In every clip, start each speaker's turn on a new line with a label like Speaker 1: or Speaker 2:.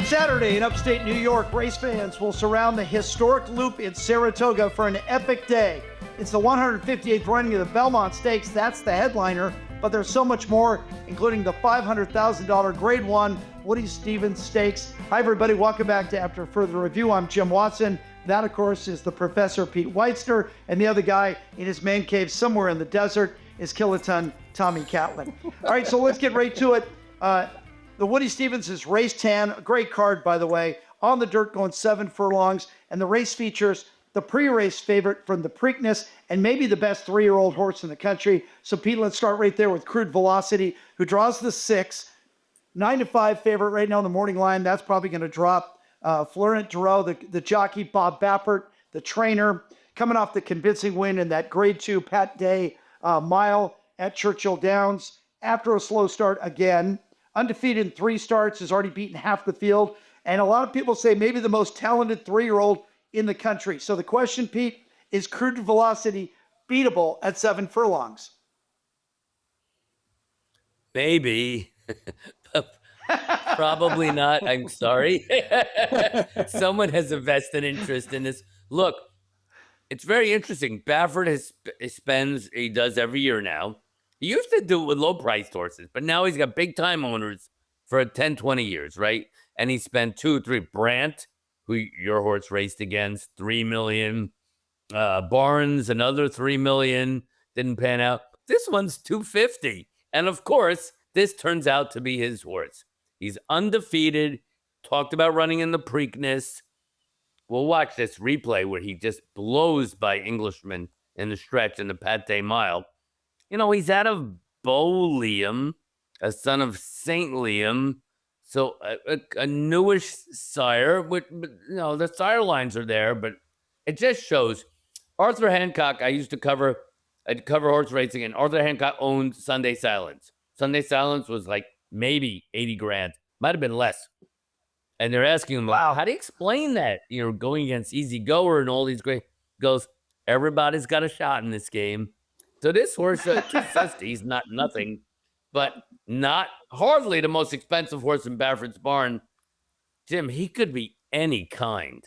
Speaker 1: Saturday in upstate New York, race fans will surround the historic loop in Saratoga for an epic day. It's the 158th running of the Belmont Stakes. That's the headliner, but there's so much more, including the $500,000 Grade 1 Woody Stevens Stakes. Hi, everybody. Welcome back to After Further Review. I'm Jim Watson. That, of course, is the Professor Pete Weitzner, and the other guy in his man cave somewhere in the desert is Kiloton Tommy Catlin. All right, so let's get right to it. The Woody Stevens is race 10, a great card, by the way, on the dirt going 7 furlongs, and the race features the pre-race favorite from the Preakness and maybe the best 3-year-old horse in the country. So, Pete, let's start right there with Crude Velocity, who draws the 6, 9-5 favorite right now in the morning line. That's probably going to drop. Florent Giroux, the jockey, Bob Baffert, the trainer, coming off the convincing win in that Grade 2 Pat Day mile at Churchill Downs. After a slow start again, undefeated in 3 starts, has already beaten half the field. And a lot of people say maybe the most talented 3-year-old in the country. So the question, Pete, is Crude Velocity beatable at 7 furlongs?
Speaker 2: Maybe. Probably not. I'm sorry. Someone has a vested interest in this. Look, it's very interesting. Baffert he does every year now. He used to do it with low-priced horses, but now he's got big-time owners for 10, 20 years, right? And he spent 2, 3. Brandt, who your horse raced against, $3 million. Barnes, another $3 million. Didn't pan out. This one's $250. And, of course, this turns out to be his horse. He's undefeated, talked about running in the Preakness. We'll watch this replay where he just blows by Englishman in the stretch in the Pate Mile. You know, he's out of Beau Liam, a son of St. Liam, so a newish sire. But, you know, the sire lines are there, but it just shows. Arthur Hancock, I'd cover horse racing, and Arthur Hancock owned Sunday Silence. Sunday Silence was like maybe 80 grand, might have been less. And they're asking him, wow, how do you explain that? You know, going against Easy Goer and all these great. Goes, everybody's got a shot in this game. So this horse, he's not nothing, but not hardly the most expensive horse in Baffert's barn. Jim, he could be any kind.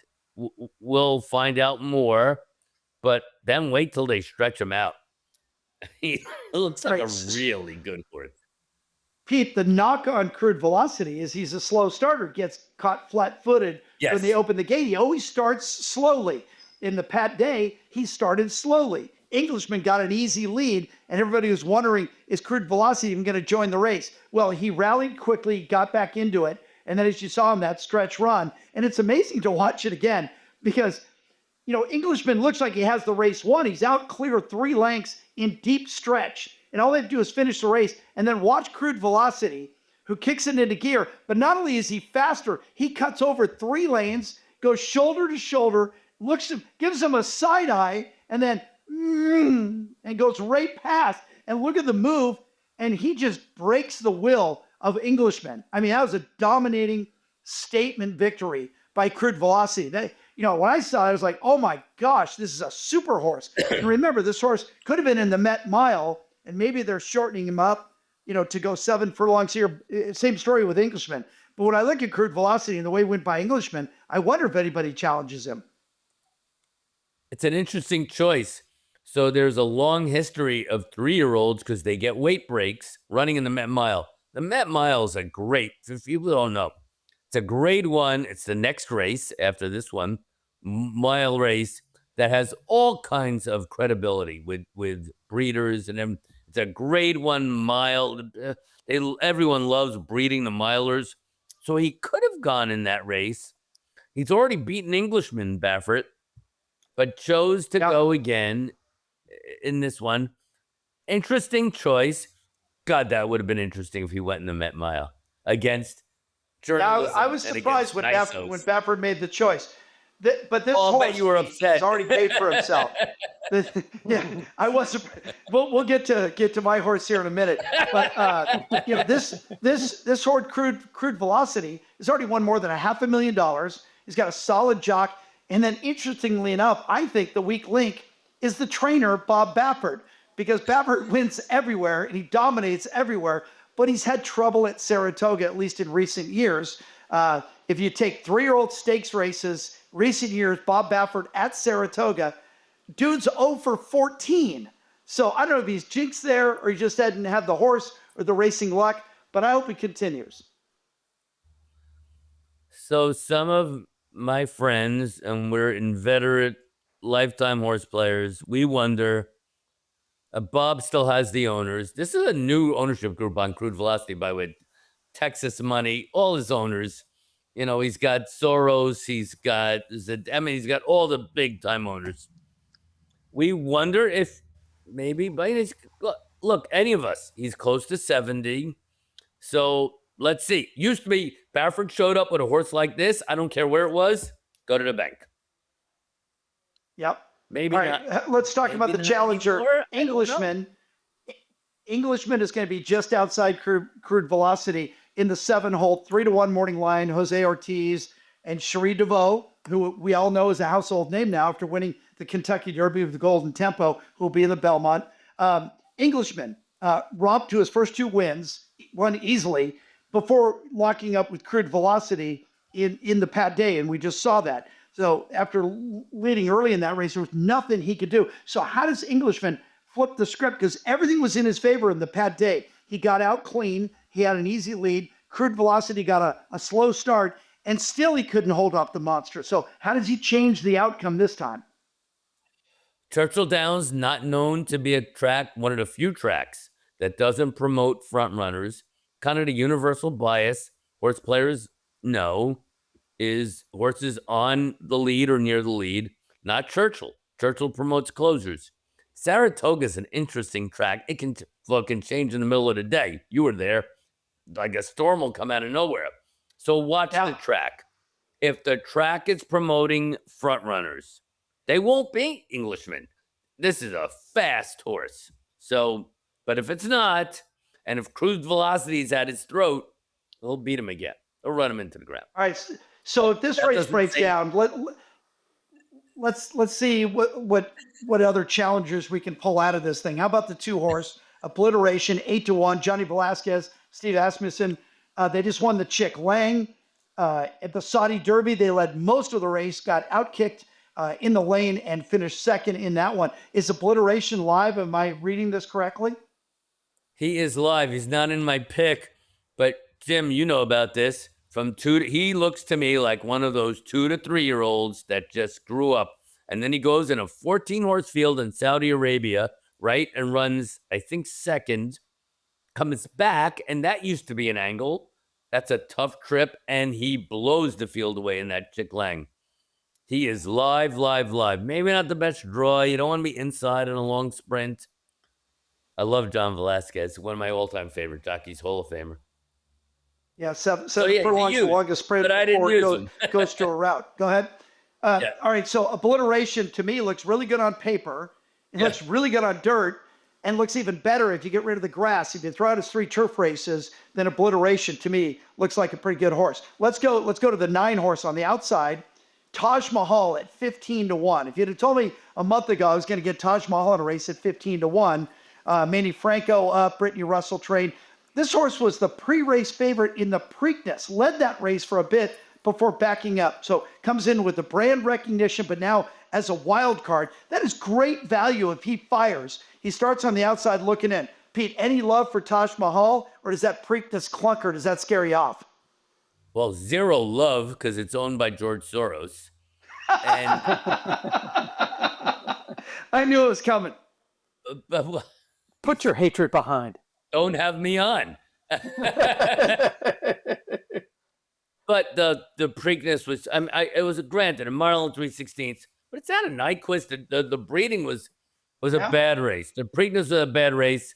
Speaker 2: We'll find out more, but then wait till they stretch him out. He looks like a really good horse.
Speaker 1: Pete, the knock on Crude Velocity is he's a slow starter, gets caught flat-footed when they open the gate. He always starts slowly. In the Pat Day, he started slowly. Englishman got an easy lead, and everybody was wondering, is Crude Velocity even going to join the race? Well, he rallied quickly, got back into it, and then as you saw him, that stretch run. And it's amazing to watch it again because, you know, Englishman looks like he has the race won. He's out clear 3 lengths in deep stretch. And all they have to do is finish the race and then watch Crude Velocity, who kicks it into gear. But not only is he faster, he cuts over 3 lanes, goes shoulder to shoulder, gives him a side eye, and then and goes right past. And look at the move, and he just breaks the will of Englishman. I mean, that was a dominating statement victory by Crude Velocity. You know, when I saw it, I was like, oh my gosh, this is a super horse. And remember, this horse could have been in the Met Mile, and maybe they're shortening him up, you know, to go 7 furlongs here. Same story with Englishman. But when I look at Crude Velocity and the way it went by Englishman, I wonder if anybody challenges him.
Speaker 2: It's an interesting choice. So there's a long history of 3-year-olds because they get weight breaks running in the Met Mile. The Met Mile is a great, if people don't know, it's a Grade 1. It's the next race after this one, mile race that has all kinds of credibility with breeders and everything. It's a Grade 1 mile. Everyone loves breeding the milers. So he could have gone in that race. He's already beaten Englishman, Baffert, but chose to go again in this one. Interesting choice. God, that would have been interesting if he went in the Met Mile against journalism.
Speaker 1: I was surprised when Baffert made the choice. But this horse,
Speaker 2: I bet you were upset.
Speaker 1: He's already paid for himself. Yeah, I was. We'll get to my horse here in a minute. But you know, this horse, Crude Velocity, has already won more than $500,000. He's got a solid jock, and then interestingly enough, I think the weak link is the trainer Bob Baffert, because Baffert wins everywhere and he dominates everywhere. but he's had trouble at Saratoga, at least in recent years. If you take 3-year-old stakes races, recent years, Bob Baffert at Saratoga, dude's 0 for 14. So I don't know if he's jinxed there or he just didn't have the horse or the racing luck, but I hope he continues.
Speaker 2: So some of my friends, and we're inveterate lifetime horse players, we wonder, Bob still has the owners. This is a new ownership group on Crude Velocity, by the way. Texas Money, all his owners. You know, he's got Soros, he's got all the big time owners. We wonder if maybe, but look, any of us, he's close to 70. So let's see. Used to be Baffert showed up with a horse like this. I don't care where it was. Go to the bank.
Speaker 1: Yep.
Speaker 2: Maybe
Speaker 1: all right,
Speaker 2: not.
Speaker 1: Let's talk about the challenger. Englishman. Englishman is going to be just outside Crude Velocity in the 7-hole, 3-1 morning line. Jose Ortiz and Cherie DeVoe, who we all know is a household name now after winning the Kentucky Derby with the Golden Tempo, who will be in the Belmont. Englishman romped to his first 2 wins, won easily, before locking up with Crude Velocity in the Pat Day, and we just saw that. So after leading early in that race, there was nothing he could do. So how does Englishman flip the script? Because everything was in his favor in the Pat Day. He got out clean. He had an easy lead. Crude Velocity got a slow start, and still he couldn't hold off the monster. So how does he change the outcome this time?
Speaker 2: Churchill Downs, not known to be a track, one of the few tracks that doesn't promote front runners. Kind of the universal bias horse players know is horses on the lead or near the lead, not Churchill. Churchill promotes closers. Saratoga is an interesting track. It can fucking change in the middle of the day. You were there. Like a storm will come out of nowhere. So watch the track. If the track is promoting front runners, they won't beat Englishman. This is a fast horse. So, but if it's not, and if Crude Velocity is at his throat, they'll beat him again. They'll run him into the ground.
Speaker 1: All right. So if this race breaks down, let's see what other challengers we can pull out of this thing. How about the 2-horse Obliteration, 8-1? Johnny Velasquez, Steve Asmussen. They just won the Chick Lang at the Saudi Derby. They led most of the race, got outkicked in the lane, and finished second in that one. Is Obliteration live? Am I reading this correctly?
Speaker 2: He is live. He's not in my pick, but Jim, you know about this. He looks to me like one of those 2 to 3-year-olds that just grew up. And then he goes in a 14-horse field in Saudi Arabia, right? And runs, I think, second, comes back. And that used to be an angle. That's a tough trip. And he blows the field away in that Chick Lang. He is live. Maybe not the best draw. You don't want to be inside in a long sprint. I love John Velasquez, one of my all-time favorite jockeys, Hall of Famer.
Speaker 1: Yeah, seven furlongs, the longest sprint before it goes to a route. Go ahead. All right, so Obliteration to me looks really good on paper. It looks really good on dirt, and looks even better if you get rid of the grass. If you throw out his 3 turf races, then Obliteration to me looks like a pretty good horse. Let's go to the 9-horse on the outside. Taj Mahal at 15-1. If you'd have told me a month ago I was going to get Taj Mahal in a race at 15-1, Manny Franco up, Brittany Russell trained. This horse was the pre-race favorite in the Preakness, led that race for a bit before backing up. So comes in with the brand recognition, but now as a wild card. That is great value if he fires. He starts on the outside looking in. Pete, any love for Taj Mahal, or does that Preakness clunker, does that scare you off?
Speaker 2: Well, zero love because it's owned by George Soros. And
Speaker 1: I knew it was coming.
Speaker 3: Put your hatred behind.
Speaker 2: Don't have me on. But the Preakness was, it was granted a Marlin 3/16, but it's out of Nyquist. The breeding was a bad race. The Preakness was a bad race.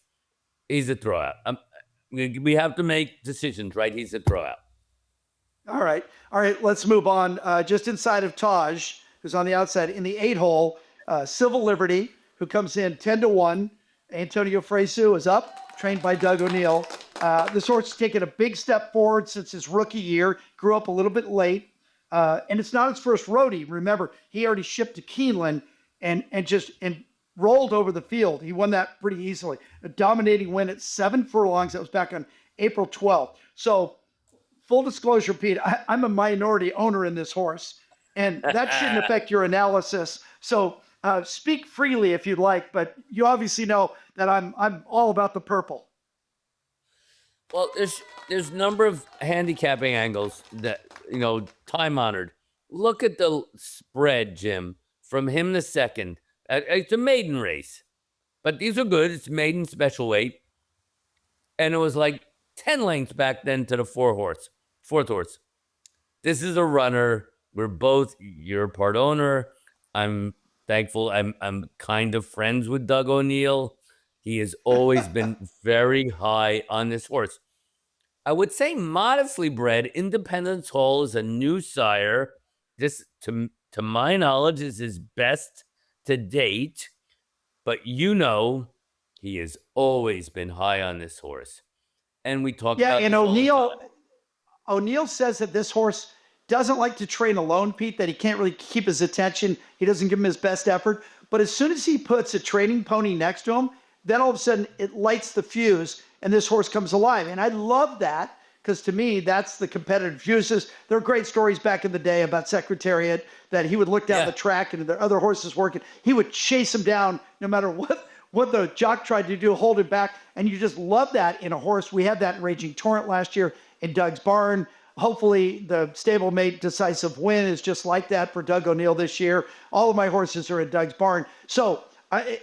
Speaker 2: He's a throwout. We have to make decisions, right? He's a throwout.
Speaker 1: All right. Let's move on. Just inside of Taj, who's on the outside in the 8-hole, Civil Liberty, who comes in 10-1. Antonio Fresu is up, trained by Doug O'Neill. This horse has taken a big step forward since his rookie year, grew up a little bit late, and it's not his first roadie. Remember, he already shipped to Keeneland and rolled over the field. He won that pretty easily. A dominating win at 7 furlongs. That was back on April 12th. So full disclosure, Pete, I'm a minority owner in this horse, and that shouldn't affect your analysis. So speak freely if you'd like, but you obviously know that I'm all about the purple.
Speaker 2: Well, there's a number of handicapping angles that, time honored. Look at the spread, Jim, from him to second. It's a maiden race, but these are good. It's maiden special weight, and it was like 10 lengths back then to the fourth horse. This is a runner. You're part owner. I'm thankful. I'm kind of friends with Doug O'Neill. He has always been very high on this horse. I would say modestly bred. Independence Hall is a new sire. This, to my knowledge, is his best to date. But he has always been high on this horse. And we talk about
Speaker 1: and O'Neill says that this horse doesn't like to train alone, Pete, that he can't really keep his attention. He doesn't give him his best effort. But as soon as he puts a training pony next to him, then all of a sudden it lights the fuse and this horse comes alive. And I love that because to me, that's the competitive fuses. There are great stories back in the day about Secretariat that he would look down the track and the other horses working. He would chase him down no matter what the jock tried to do, hold him back. And you just love that in a horse. We had that in Raging Torrent last year in Doug's barn. Hopefully the stablemate Decisive Win is just like that for Doug O'Neill this year. All of my horses are in Doug's barn. So I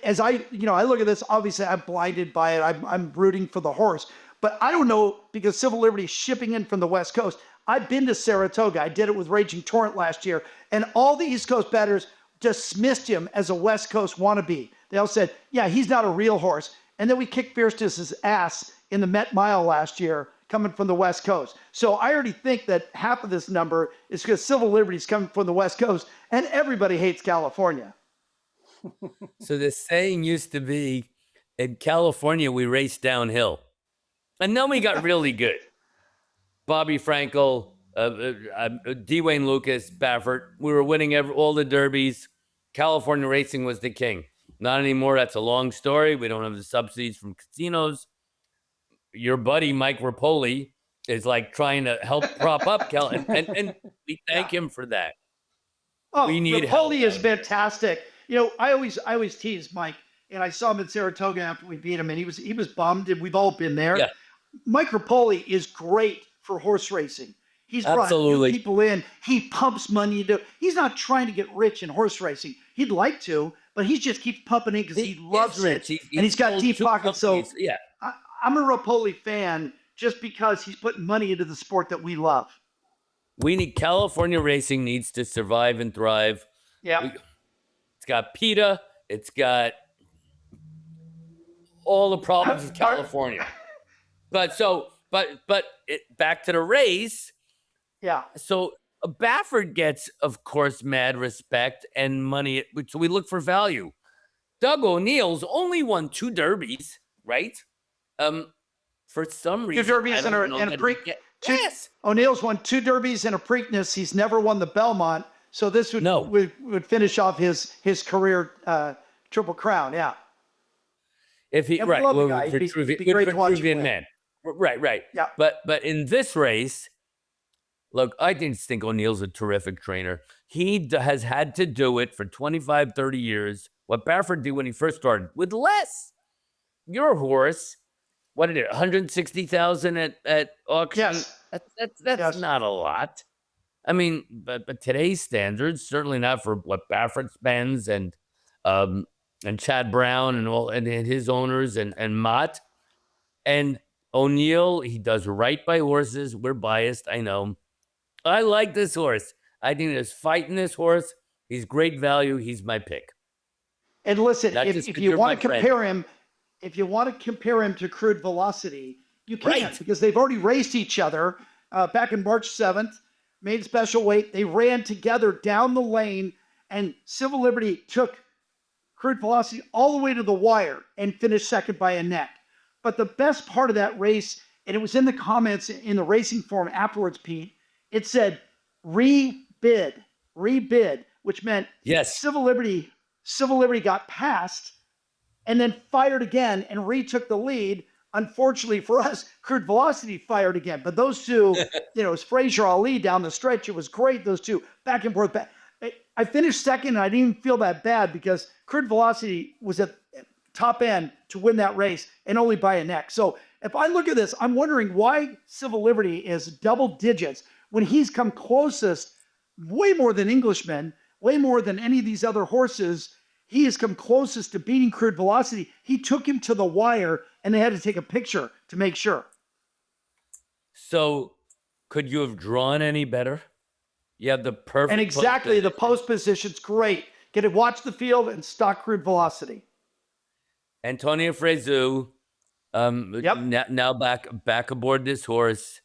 Speaker 1: look at this, obviously I'm blinded by it. I'm rooting for the horse, but I don't know because Civil Liberty is shipping in from the West Coast. I've been to Saratoga. I did it with Raging Torrent last year, and all the East Coast bettors dismissed him as a West Coast wannabe. They all said, yeah, he's not a real horse. And then we kicked Fierce's ass in the Met Mile last year coming from the West Coast. So I already think that half of this number is because Civil Liberty is coming from the West Coast, and everybody hates California.
Speaker 2: So the saying used to be, in California, we race downhill. And then we got really good. Bobby Frankel, D. Wayne Lucas, Baffert. We were winning all the derbies. California racing was the king. Not anymore. That's a long story. We don't have the subsidies from casinos. Your buddy, Mike Rapoli, is like trying to help prop up Cal, and we thank him for that.
Speaker 1: Oh, we need Rapoli is fantastic. I always tease Mike, and I saw him in Saratoga after we beat him, and he was bummed, and we've all been there. Yeah. Mike Rapoli is great for horse racing. He's brought new people in. He pumps money into. He's not trying to get rich in horse racing. He'd like to, but he just keeps pumping in because he loves it, and he's got deep pockets. So yeah, I'm a Rapoli fan just because he's putting money into the sport that we love.
Speaker 2: California racing needs to survive and thrive.
Speaker 1: Yeah.
Speaker 2: It's got PETA. It's got all the problems of California. Back to the race.
Speaker 1: Yeah.
Speaker 2: So Baffert gets, of course, mad respect and money. So we look for value. Doug O'Neill's only won 2 derbies, right? For some reason,
Speaker 1: 2 derbies and a Preakness.
Speaker 2: Yes.
Speaker 1: O'Neill's won 2 derbies and a Preakness. He's never won the Belmont. So this would finish off his career Triple Crown. Yeah.
Speaker 2: If he right, well, Vitruvian man. Right.
Speaker 1: Yeah.
Speaker 2: But in this race, look, I think O'Neill's a terrific trainer. He has had to do it for 25, 30 years. What Baffert did when he first started with less. Your horse, what did it? 160,000 at auction.
Speaker 1: Yes.
Speaker 2: That's not a lot. I mean, but today's standards, certainly not for what Baffert spends and Chad Brown and his owners and Mott and O'Neill. He does right by horses. We're biased, I know. I like this horse. I think there's fight in this horse. He's great value. He's my pick.
Speaker 1: And listen, if you want to compare him, to Crude Velocity, you can't because they've already raced each other back in March 7th. Made special weight. They ran together down the lane, and Civil Liberty took Crude Velocity all the way to the wire and finished second by a neck. But the best part of that race, and it was in the comments in the racing forum afterwards, Pete, it said rebid, which meant Civil Liberty got passed and then fired again and retook the lead unfortunately for us, Crude Velocity fired again. But those two, it was Fraser Ali down the stretch. It was great. Those two back and forth. I finished second, and I didn't even feel that bad because Crude Velocity was at top end to win that race and only by a neck. So if I look at this, I'm wondering why Civil Liberty is double digits when he's come closest, way more than Englishman, way more than any of these other horses. He has come closest to beating Crude Velocity. He took him to the wire, and they had to take a picture to make sure.
Speaker 2: So could you have drawn any better? You have the perfect.
Speaker 1: And exactly, the post position's great. Get to watch the field and stock Crude Velocity.
Speaker 2: Antonio Frezu,
Speaker 1: Yep.
Speaker 2: now back aboard this horse.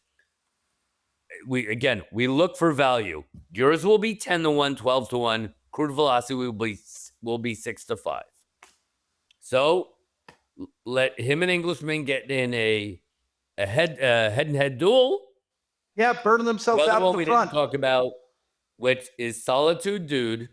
Speaker 2: We look for value. Yours will be 10-1, 12-1. Crude Velocity will be 6-5. So let him and Englishman get in a head-and-head duel.
Speaker 1: Yeah, burning themselves
Speaker 2: Another
Speaker 1: out
Speaker 2: one
Speaker 1: at
Speaker 2: we
Speaker 1: the front.
Speaker 2: didn't talk about, which is Solitude Dude.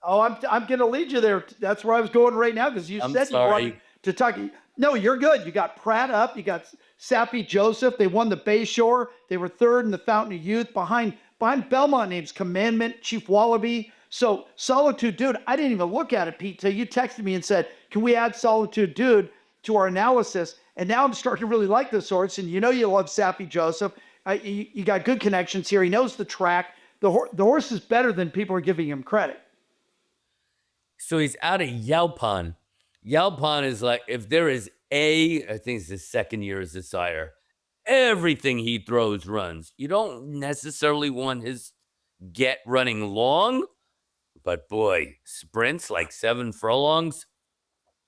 Speaker 1: Oh, I'm going to lead you there. That's where I was going right now because you said you wanted to talk. No, you're good. You got Pratt up. You got Sappy Joseph. They won the Bayshore. They were third in the Fountain of Youth behind Belmont names Commandment, Chief Wallaby. So Solitude Dude, I didn't even look at it, Pete, till you texted me and said, can we add Solitude Dude to our analysis? And now I'm starting to really like this horse. And you love Sappy Joseph. You got good connections here. He knows the track. The horse is better than people are giving him credit.
Speaker 2: So he's out of Yalpon. Yalpon is like, if there is I think it's his second year as a sire, everything he throws runs. You don't necessarily want his get running long, but boy, sprints like 7 furlongs,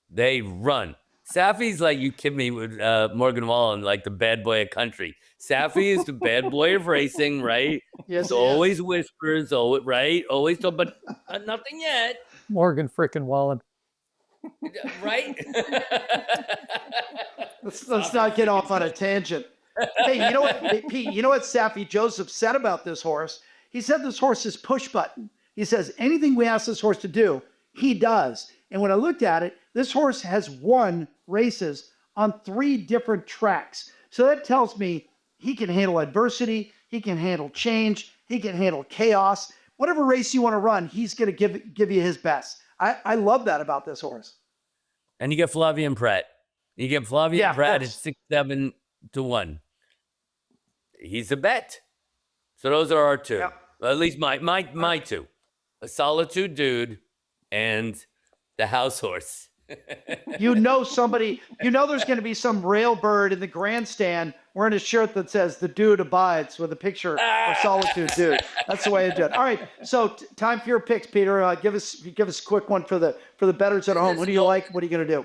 Speaker 2: they run. Safi's like, you kid me with Morgan Wallen, like the bad boy of country. Safi is the bad boy of racing, right?
Speaker 1: Yes,
Speaker 2: always whispers, right? Always talk, but nothing yet.
Speaker 3: Morgan frickin' Wallen.
Speaker 2: Right?
Speaker 1: Let's not get off on a tangent. Hey, you know what, Pete? You know what Sappy Joseph said about this horse? He said this horse is push button. He says anything we ask this horse to do, he does. And when I looked at it, this horse has won races on 3 different tracks. So that tells me he can handle adversity, he can handle change, he can handle chaos. Whatever race you want to run, he's going to give you his best. I love that about this horse.
Speaker 2: And you get Flavian Pratt. You get Flavian Pratt at 6-7-1. He's a bet. So those are our 2.
Speaker 1: Yep.
Speaker 2: Well, at least my 2. A Solitude Dude and the house horse.
Speaker 1: Somebody, there's going to be some railbird in the grandstand wearing a shirt that says "The Dude Abides" with a picture of Solitude Dude. That's the way I do it. All right, so time for your picks, Peter. Give us a quick one for the bettors at home. Who do you like? What are you going to do?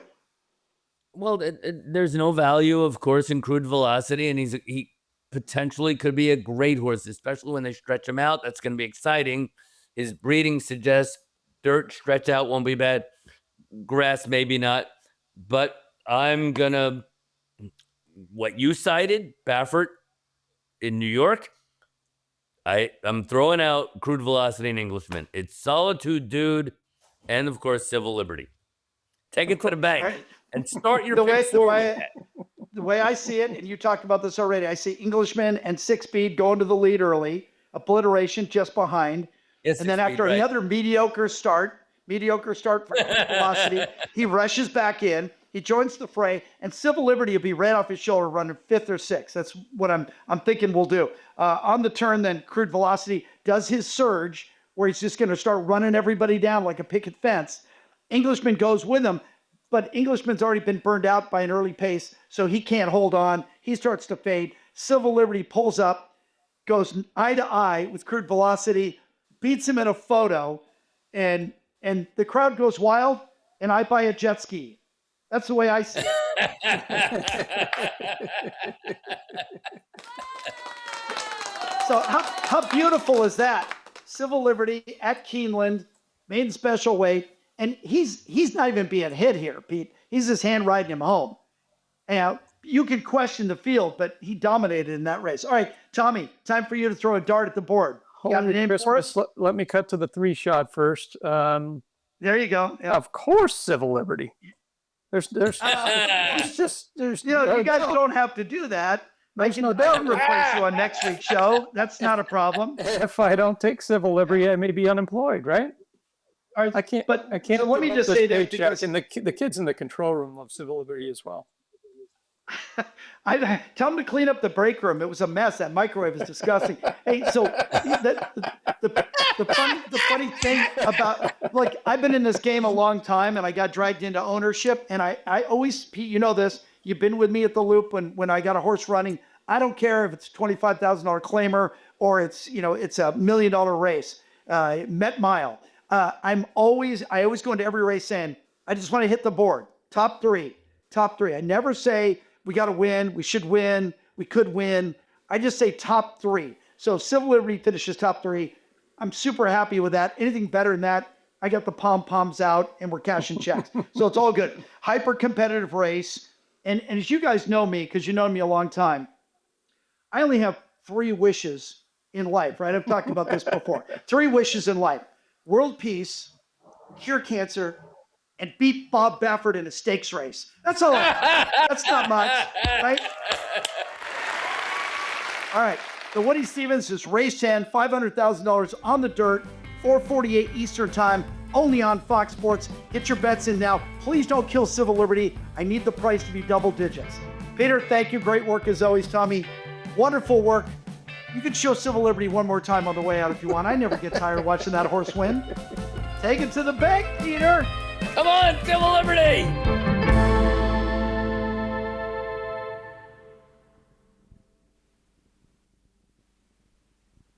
Speaker 2: Well, there's no value, of course, in Crude Velocity, and he potentially could be a great horse, especially when they stretch him out. That's going to be exciting. His breeding suggests dirt stretch out won't be bad. Grass, maybe not. But I'm going to, what you cited, Baffert in New York, I'm throwing out Crude Velocity and Englishman. It's Solitude Dude and, of course, Civil Liberty. Take it to the bank.
Speaker 1: Right.
Speaker 2: And start your
Speaker 1: the way I see it, and you talked about this already, I see Englishman and 6 Speed going to the lead early, Obliteration just behind.
Speaker 2: Yes,
Speaker 1: and then after another mediocre start for Velocity, he rushes back in, he joins the fray, and Civil Liberty will be right off his shoulder running 5th or 6th. That's what I'm thinking we'll do. On the turn, then Crude Velocity does his surge, where he's just going to start running everybody down like a picket fence. Englishman goes with him, but Englishman's already been burned out by an early pace, so he can't hold on. He starts to fade. Civil Liberty pulls up, goes eye to eye with Crude Velocity, beats him in a photo, and the crowd goes wild, and I buy a jet ski. That's the way I see it. So how beautiful is that? Civil Liberty at Keeneland, maiden special weight. And he's not even being hit here, Pete. He's just hand riding him home. And you could question the field, but he dominated in that race. All right, Tommy, time for you to throw a dart at the board. You got a name for us?
Speaker 3: Let me cut to the 3 shot first.
Speaker 1: There you go. Yep.
Speaker 3: Of course, Civil Liberty. There's just there's
Speaker 1: You know, you guys don't have to do that. I can replace you on next week's show. That's not a problem.
Speaker 3: If I don't take civil liberty, I may be unemployed, right? I can't.
Speaker 1: But
Speaker 3: I can't.
Speaker 1: so let me
Speaker 3: give
Speaker 1: just
Speaker 3: up
Speaker 1: say
Speaker 3: this
Speaker 1: that
Speaker 3: paycheck,
Speaker 1: because
Speaker 3: and the kids in the control room love civil liberty as well.
Speaker 1: I tell them to clean up the break room. It was a mess. That microwave is disgusting. Hey, so the funny thing about, like, I've been in this game a long time, and I got dragged into ownership, and I always, Pete, you know this, you've been with me at the Loop when I got a horse running. I don't care if it's $25,000 claimer or it's it's $1 million race, Met Mile. I always go into every race saying, I just want to hit the board. Top three. I never say we got to win, we should win, we could win. I just say top three. So Civil Liberty finishes top three. I'm super happy with that. Anything better than that, I got the pom-poms out and we're cashing checks. So it's all good. Hyper competitive race. And as you guys know me, because you know me a long time, I only have 3 wishes in life, right? I've talked about this before. 3 wishes in life: world peace, cure cancer, and beat Bob Baffert in a stakes race. That's all. That's not much, right? All right. The Woody Stevens is race 10, $500,000 on the dirt, 4:48 Eastern time, only on Fox Sports. Get your bets in now. Please don't kill civil liberty. I need the price to be double digits. Peter, thank you. Great work as always. Tommy, wonderful work. You can show civil liberty one more time on the way out if you want. I never get tired of watching that horse win. Take it to the bank, Peter.
Speaker 2: Come on, civil liberty!